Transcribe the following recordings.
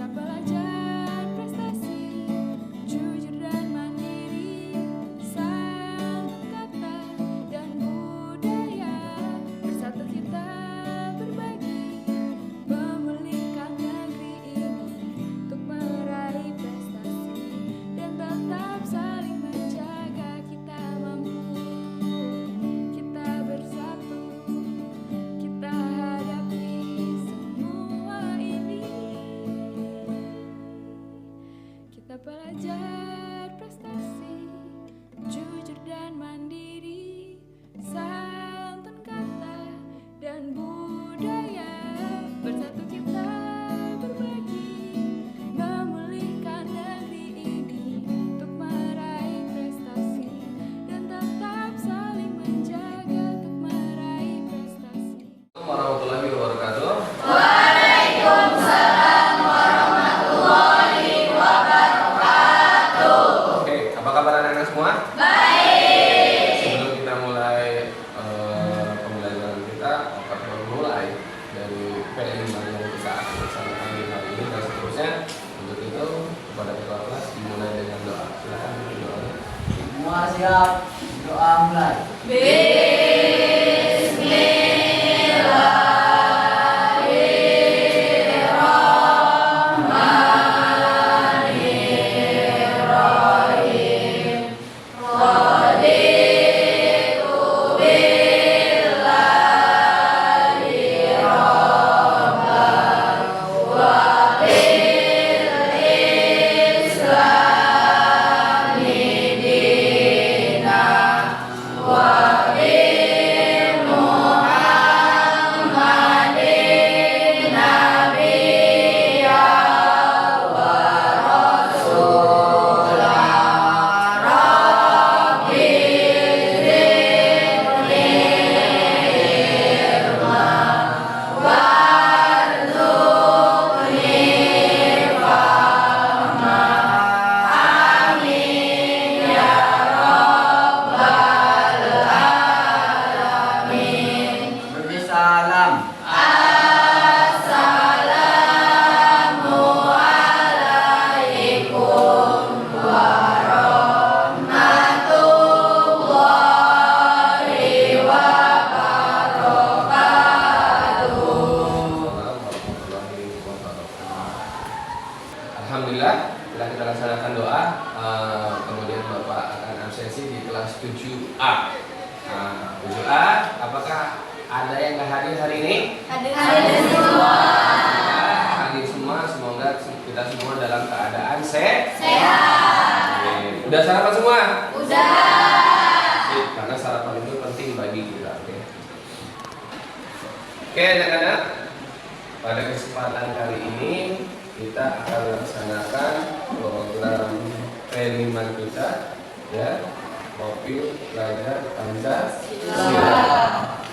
Belajar prestasi, jujur dan mandiri, santun kata dan budaya. Bersatu kita berbagi, memulihkan negeri ini untuk meraih prestasi dan tetap saling menjaga untuk meraih prestasi. Warahmatullahi wabarakatuh. Waalaikumsalam warahmatullahi wabarakatuh. Oke, apa kabar anak-anak semua? Baik. Sebelum kita mulai pembelajaran kita, akan memulai dari PN yang kita akan bersama hari ini dan seterusnya. Untuk itu, kepada ketua kelas dimulai dengan doa. Silakan doa. Semua siap, doa mulai. Alhamdulillah, setelah kita laksanakan doa, kemudian Bapak akan absensi di kelas 7A. 7A, apakah ada yang nggak hadir hari ini? Hadir semua. Hadir semua, semoga kita semua dalam keadaan sehat. Udah sarapan semua? Udah. Karena sarapan itu penting bagi kita. Oke, anak-anak, pada kesempatan kali ini kita akan laksanakan program penerimaan kita, ya, profil pelajar Pancasila.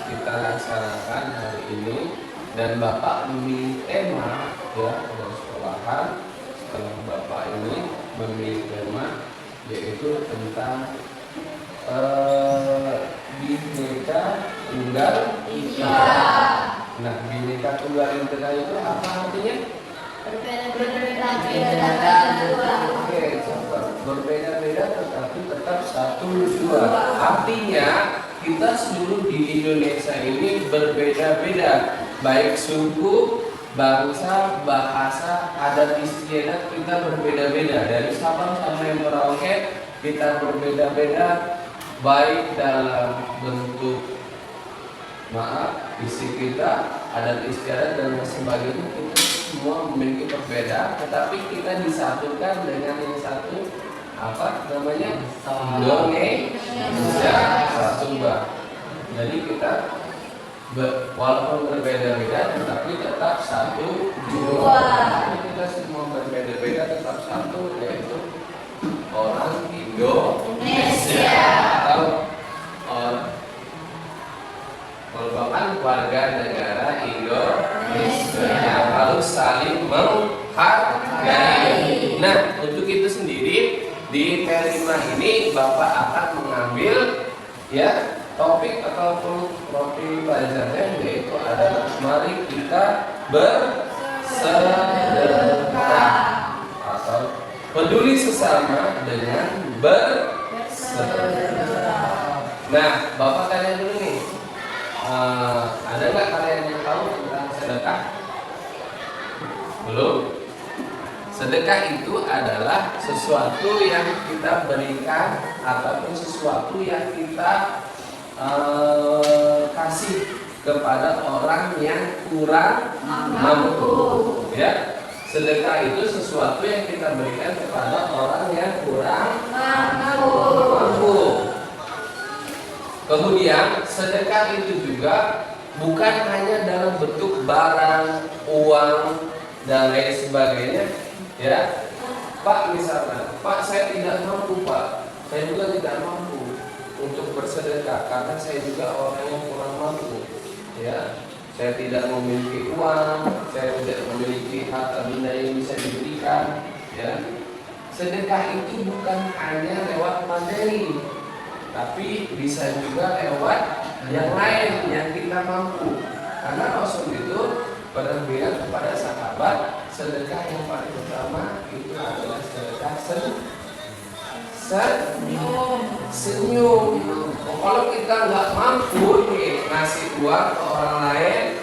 Kita laksanakan hari ini dan Bapak memilih tema, ya, dari sekolahan. Setelah Bapak ini memilih tema yaitu tentang Bhinneka Tunggal Ika. Nah, Bhinneka Tunggal Ika itu apa artinya? Berbeda-beda tetapi tetap satu dua. Artinya kita seluruh di Indonesia ini berbeda-beda, baik suku, bangsa, bahasa, adat istiadat kita berbeda-beda. Dari Sabang sampai Merauke kita berbeda-beda, baik dalam bentuk fisik kita, adat istiadat dan sebagainya. Kita semua memiliki perbedaan, tetapi kita disatukan dengan yang satu, apa namanya, Indonesia satu bah. Jadi kita walaupun berbeda-beda, tetapi tetap satu jua. Kita semua berbeda-beda, tetap satu, yaitu orang Indonesia atau merupakan warga negara Indonesia yang harus saling menghargai. Nah, untuk itu sendiri di P5 ini Bapak akan mengambil, ya, topik ataupun profil pelajarannya, yaitu adalah mari kita bersatu. bersedekah atau peduli sesama dengan bersedekah. Nah, Bapak tanya dulu nih, ada nggak kalian yang tahu tentang sedekah? Belum? Sedekah itu adalah sesuatu yang kita berikan ataupun sesuatu yang kita kasih kepada orang yang kurang mampu. Ya, sedekah itu sesuatu yang kita berikan kepada orang yang kurang mampu. Kemudian sedekah itu juga bukan hanya dalam bentuk barang, uang, dan lain sebagainya. Ya, Pak, misalnya, Pak, saya tidak mampu, Pak. Saya juga tidak mampu untuk bersedekah karena saya juga orang yang kurang mampu. Ya, saya tidak memiliki uang, saya tidak memiliki harta benda yang bisa diberikan. Ya, sedekah itu bukan hanya lewat materi, tapi bisa juga lewat yang lain yang kita mampu. Karena Rasul itu pernah bilang kepada sahabat, sedekah yang paling utama itu adalah sedekah senyum. Kalau kita nggak mampu nih ngasih uang ke orang lain,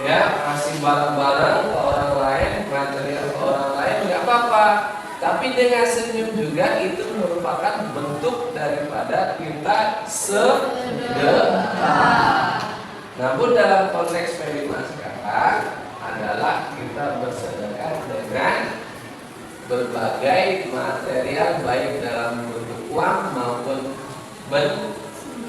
ya, kasih barang-barang ke orang lain, material ke orang lain, nggak apa-apa. Tapi dengan senyum juga itu merupakan bentuk daripada kita sedekah. Namun dalam konteks kelima sekarang adalah kita bersedekah dengan berbagai material, baik dalam bentuk uang maupun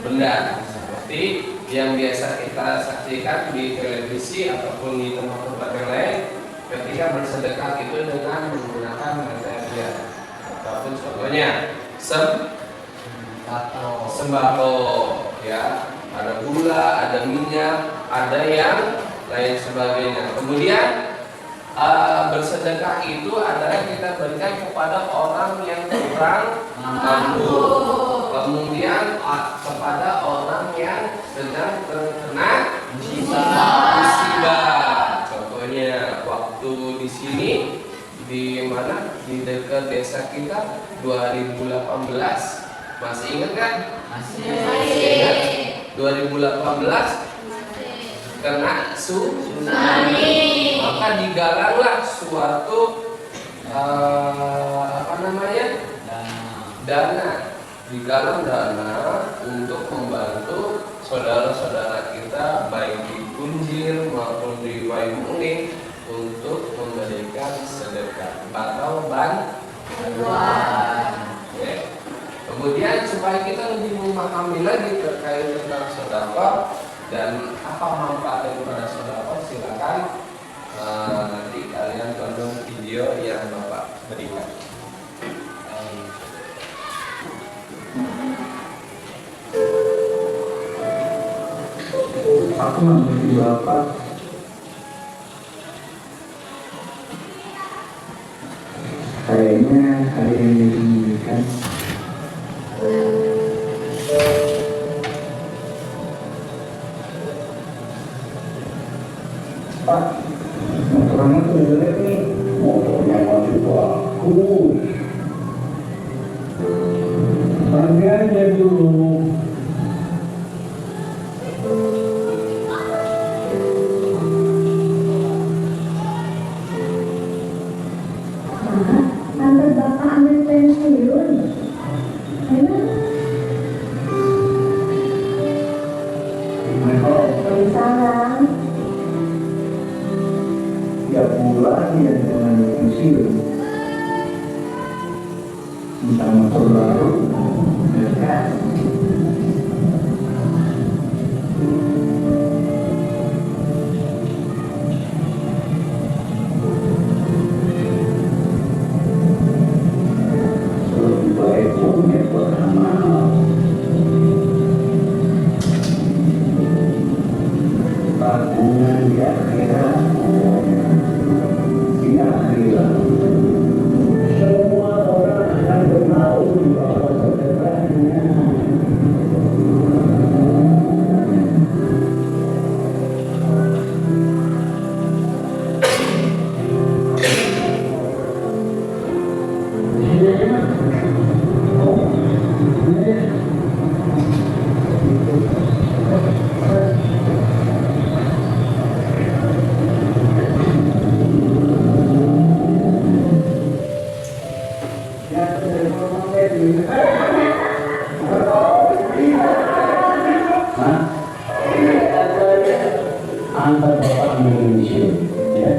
benda, seperti yang biasa kita saksikan di televisi ataupun di tempat-tempat yang lain. Ketika bersedekah itu dengan menggunakan material, ataupun contohnya sembako, ya, ada gula, ada minyak, ada yang lain sebagainya. Kemudian bersedekah itu adalah kita berikan kepada orang yang kurang mampu. Kemudian kepada orang yang sedang terkena musibah. Contohnya waktu di sini, di mana, di dekat desa kita 2018, masih ingat kan? Masih. Ingat? 2018 kena tsunami, maka digalanglah suatu dana, digalang dana untuk membantu saudara-saudara kita baik di Kunjir maupun di Waimuning untuk memberikan sedekah atau bantuan. Kemudian supaya kita lebih memahami lagi terkait tentang sedekah dan apa manfaat daripada sedekah, silakan nanti kalian tonton video yang Bapak berikan. Aku mengerti Bapak. Kayaknya ada yang disembunyikan. Pak, motornya tuh jelek nih. Motornya masih bagus. Harganya dulu. Tante Bapak ambil pensiun. Waalaikumsalam. Tiap bulan ya dengan pensiun. Minta motor baru. Ya. Lebih baik punya pengalaman. Aku ya kira semua orang akan tahu bahwa sedekahnya ambil pensiun, ya.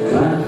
Nah,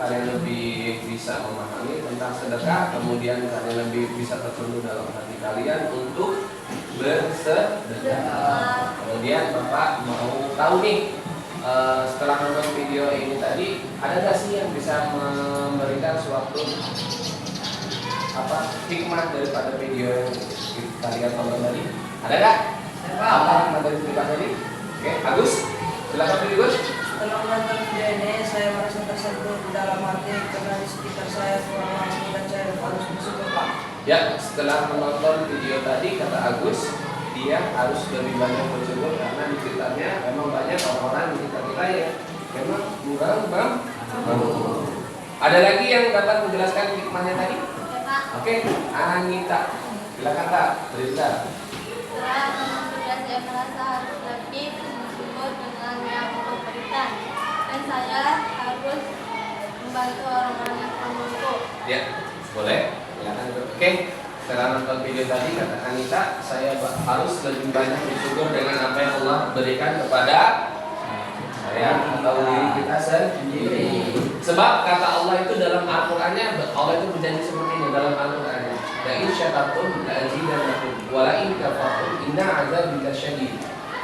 kalian lebih bisa memahami tentang sedekah, kemudian kalian lebih bisa tertunduk dalam hati kalian untuk bersedekah. Kemudian Bapak mau tahu nih, setelah nonton video ini tadi, ada nggak sih yang bisa memberikan suatu hikmah daripada video yang kalian tonton tadi? Ada nggak? Apa hikmah dari video tadi? Oke, Agus, silakan pilih Gus. Setelah menonton video ini, saya merasa tersentuh di dalam hati karena di sekitar saya kurang mampu dan saya harus bersyukur, Pak. Ya, setelah menonton video tadi, kata Agus, dia harus lebih banyak bersyukur karena di sekitarnya memang banyak orang-orang di sekitar kita ya memang kurang mampu. Ada lagi yang dapat menjelaskan hikmahnya tadi? Oke, Anita, silakan Kak, cerita. Setelah menonton video saya merasa harus lebih bersyukur dengan yang Allah berikan, dan saya harus membantu orang-orang yang kurang mampu. Ya, boleh. Silakan. Oke, setelah nonton video tadi, kata Anita, saya harus lebih banyak bersyukur dengan apa yang Allah berikan kepada saya atau diri kita sendiri. Sebab kata Allah itu dalam Al-Qur'annya, Allah itu berjanji seperti ini dalam Al-Qur'annya. La in syakartum la azidannakum wa la in kafartum inna 'adzabi lasyadid.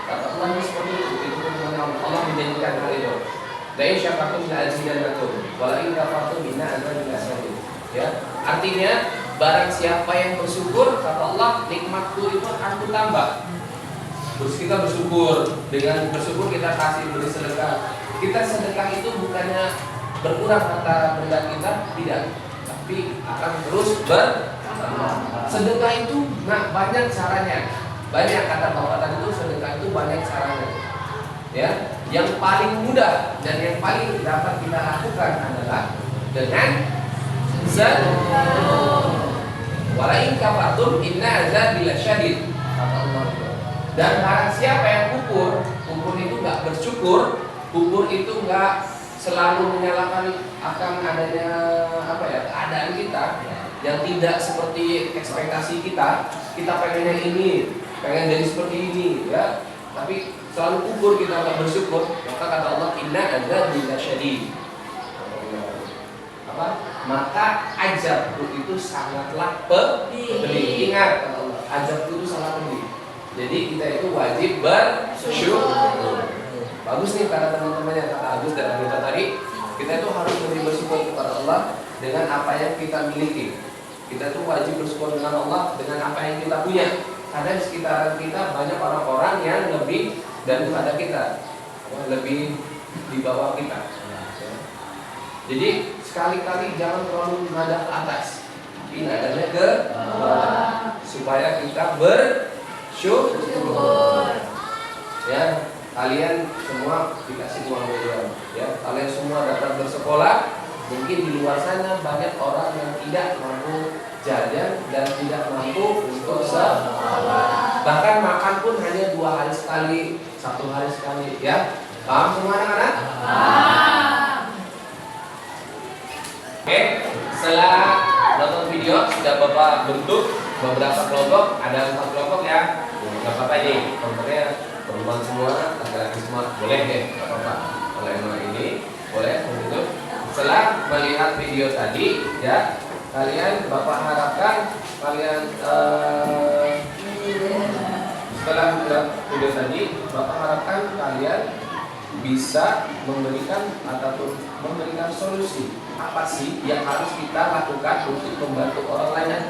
Kata Allah ini seperti itu firman Allah menjanjikan hal itu. La in syakartum la azidannakum wa la in kafartum inna 'adzabi lasyadid. Ya, artinya barang siapa yang bersyukur, kata Allah, nikmatku itu akan bertambah. Terus kita bersyukur, dengan bersyukur kita kasih beri sedekah. Kita sedekah itu bukannya berkurang kata benda kita, tidak, tapi akan terus bertambah. Sedekah itu banyak caranya. Banyak kata Bapak tadi itu sedekah itu banyak caranya. Ya, yang paling mudah dan yang paling dapat kita lakukan adalah dengan walain kafatum inna azabi lasyadid, kata Allah. Dan barang siapa yang kufur itu nggak bersyukur, kufur itu nggak selalu menyalahkan akan adanya keadaan kita yang tidak seperti ekspektasi kita. Kita pengennya ini, pengen jadi seperti ini, ya. Tapi selalu kufur, kita nggak bersyukur, maka kata Allah inna azabi lasyadid. Maka azabku itu sangatlah pedih. Ingat kata Allah, azabku itu sangat pedih. Jadi kita itu wajib bersyukur. Bagus nih kata teman-temannya, kata Agus dan Anita tadi, kita itu harus lebih bersyukur kepada Allah dengan apa yang kita miliki. Kita itu wajib bersyukur dengan Allah dengan apa yang kita punya. Karena di sekitaran kita banyak orang-orang yang lebih daripada kita, lebih di bawah kita. Jadi sekali-kali jangan terlalu menghadap ke atas, tapi nadanya ke bawah, supaya kita bersyukur. Ya, kalian semua dikasih uang miliar. Ya, kalian semua dapat bersekolah. Mungkin di luar sana banyak orang yang tidak mampu jajan dan tidak mampu untuk sekolah. Bahkan makan pun hanya 2 hari sekali, 1 hari sekali. Ya, paham semua anak-anak? Oke, setelah nonton video sudah Bapak bentuk beberapa kelompok, ada 4 kelompok ya. Gak apa-apa nih, kelompoknya perempuan semua, laki-laki semua, boleh deh, gak apa-apa. Kalau emang ini boleh begitu. Setelah melihat video tadi, ya kalian Bapak harapkan kalian setelah melihat video tadi, Bapak harapkan kalian bisa memberikan ataupun memberikan solusi. Apa sih yang harus kita lakukan untuk membantu orang lain?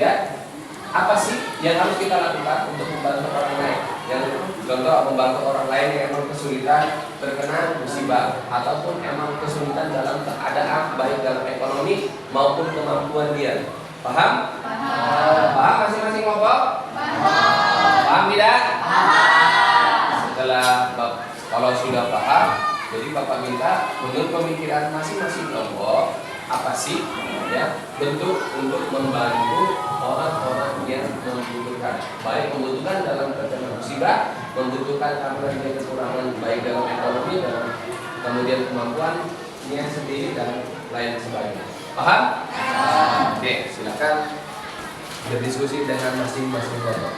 Ya, apa sih yang harus kita lakukan untuk membantu orang lain? Yang contoh membantu orang lain yang emang kesulitan terkena musibah ataupun emang kesulitan dalam keadaan baik dalam ekonomi maupun kemampuan dia. Paham? Paham masing-masing kelompok? Paham tidak? Setelah kalau sudah paham, jadi Bapak minta menurut pemikiran masing-masing kelompok apa sih ya bentuk untuk membantu orang-orang yang membutuhkan, baik membutuhkan dalam keadaan musibah, membutuhkan karena dia kekurangan baik dalam ekonomi dan kemudian kemampuannya sendiri dan lain sebagainya. Paham? Oke, silakan berdiskusi dengan masing-masing kelompok.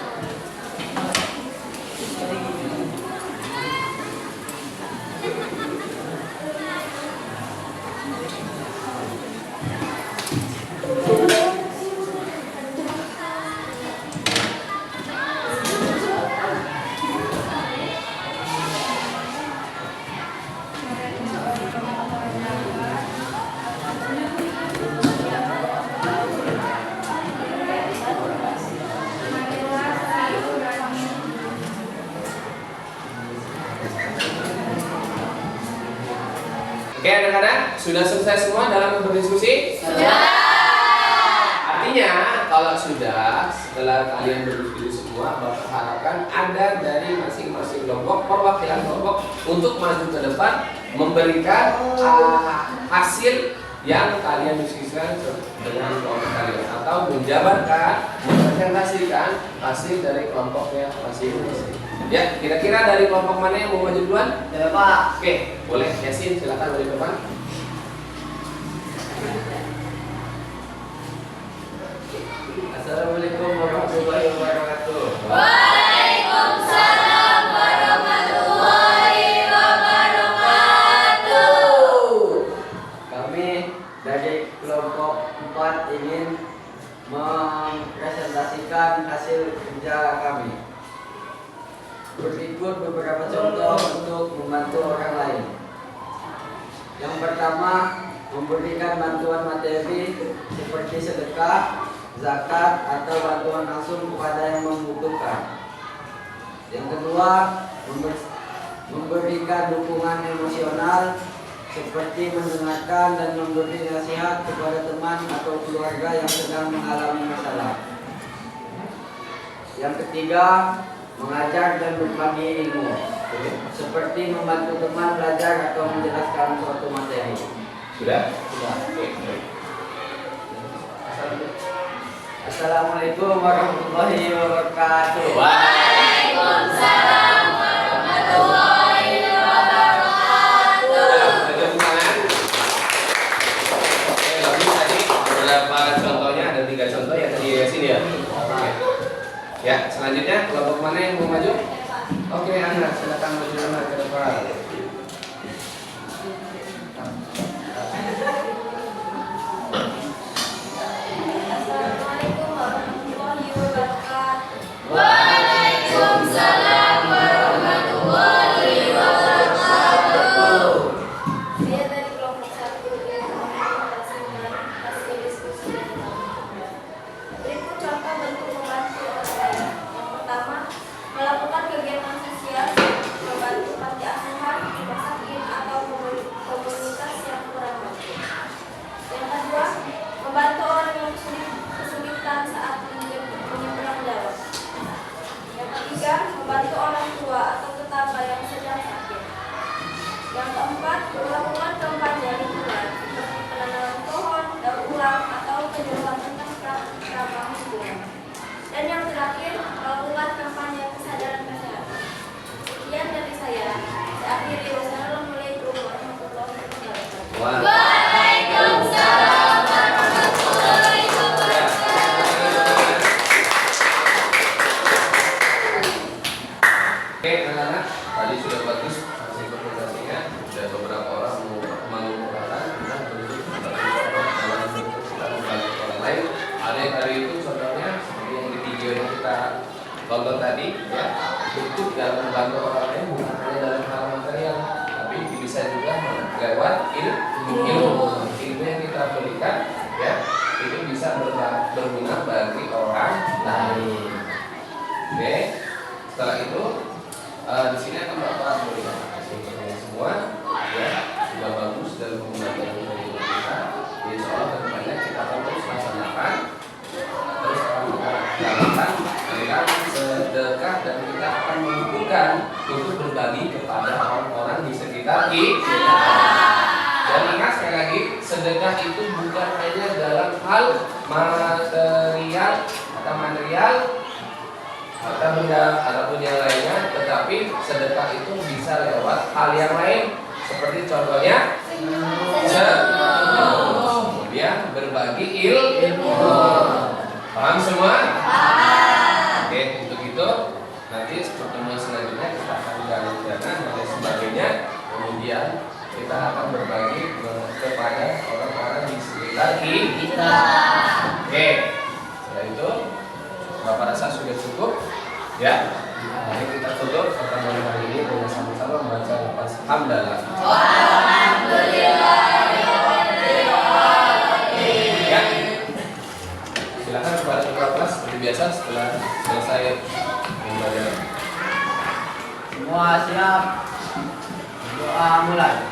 sudah selesai semua dalam berdiskusi? Sudah. Artinya kalau sudah, setelah kalian berdiskusi semua, Bapak harapkan ada dari masing-masing kelompok perwakilan kelompok untuk maju ke depan memberikan hasil yang kalian diskusikan dengan kelompok kalian atau menjabarkan, mempresentasikan hasil dari kelompoknya masing-masing. Ya, kira-kira dari kelompok mana yang mau maju duluan? Ya Pak. Oke, boleh Yasin, silakan maju depan. Assalamualaikum warahmatullahi wabarakatuh. Waalaikumsalam warahmatullahi wabarakatuh. Kami dari kelompok 4 ingin mempresentasikan hasil kerja kami. Berikut beberapa contoh untuk membantu orang lain. Yang pertama, memberikan bantuan materi seperti sedekah, zakat, atau bantuan langsung kepada yang membutuhkan. Yang kedua, memberikan dukungan emosional seperti mendengarkan dan memberi nasihat kepada teman atau keluarga yang sedang mengalami masalah. Yang ketiga, mengajar dan berbagi ilmu seperti membantu teman belajar atau menjelaskan suatu materi. Sudah? Sudah. Oke. Assalamualaikum warahmatullahi wabarakatuh. Waalaikumsalam warahmatullahi wabarakatuh. Tepuk tangan. Oke, lalu tadi beberapa contohnya ada 3 contoh ya tadi ya sini ya. Oke. Ya, selanjutnya kelompok mana yang mau maju? Oke, Anda silakan maju Anda ke depan. Assalamualaikum warahmatullahi wabarakatuh. Waalaikumsalam warahmatullahi wabarakatuh. Saya dari kelompok 1 yang mempresentasikan hasil diskusi. Berikut contoh bentuk membantu orang lain. Yang pertama, melakukan kegiatan sosial, membantu panti asuhan, rumah sakit, atau komunitas yang kurang mampu. Yang kedua, membantu orang yang kesulitan saat menyeberang jalan. Yang ketiga, membantu orang tua atau tetangga yang sedang sakit. Yang keempat, melakukan kampanye lingkungan seperti penanaman pohon, daur ulang, atau penyuluhan tentang ramah lingkungan. Dan yang terakhir, melakukan kampanye kesadaran kesehatan. Sekian dari saya. Saya akhiri. Wassalamualaikum warahmatullahi wabarakatuh. Waalaikumsalam warahmatullahi wabarakatuh. Oke, anak-anak, tadi sudah bagus hasil presentasinya. Sudah beberapa orang mengumpulkan tentang bentuk dalam bentuk kita membantu orang lain. Ada yang hari itu contohnya seperti yang di video yang kita tonton tadi, ya, bentuk dalam membantu orang lain bukan hanya dalam hal material, tapi bisa juga lewat ilmu yang kita berikan, ya, itu bisa berguna bagi orang lain. Oke, setelah itu di sini akan Bapak berikan kesimpulan semua, ya, sudah bagus dalam pembelajaran dari kita. Insya Allah kedepannya kita akan terus laksanakan, terus akan melakukan aliran sedekah dan kita akan mengumpulkan untuk berbagi kepada orang-orang di sekitar kita. Dan ingat sekali lagi, sedekah itu bukan hanya dalam hal material atau benda ataupun yang lainnya, tetapi sedekah itu bisa lewat hal yang lain seperti contohnya kemudian berbagi ilmu. Paham semua? Oke, untuk itu nanti pertemuan selanjutnya kita akan gali dana dan lain sebagainya, kemudian kita akan berbagi kepada orang-orang di sekitar kita. Oke, setelah itu Bapak rasa sudah cukup, ya. Mari kita tutup pertemuan hari ini dengan sama-sama membaca lafaz hamdalah. Ya. Silakan kepada kepala kelas seperti biasa setelah selesai pembelajaran. Semua siap? Doa mulai.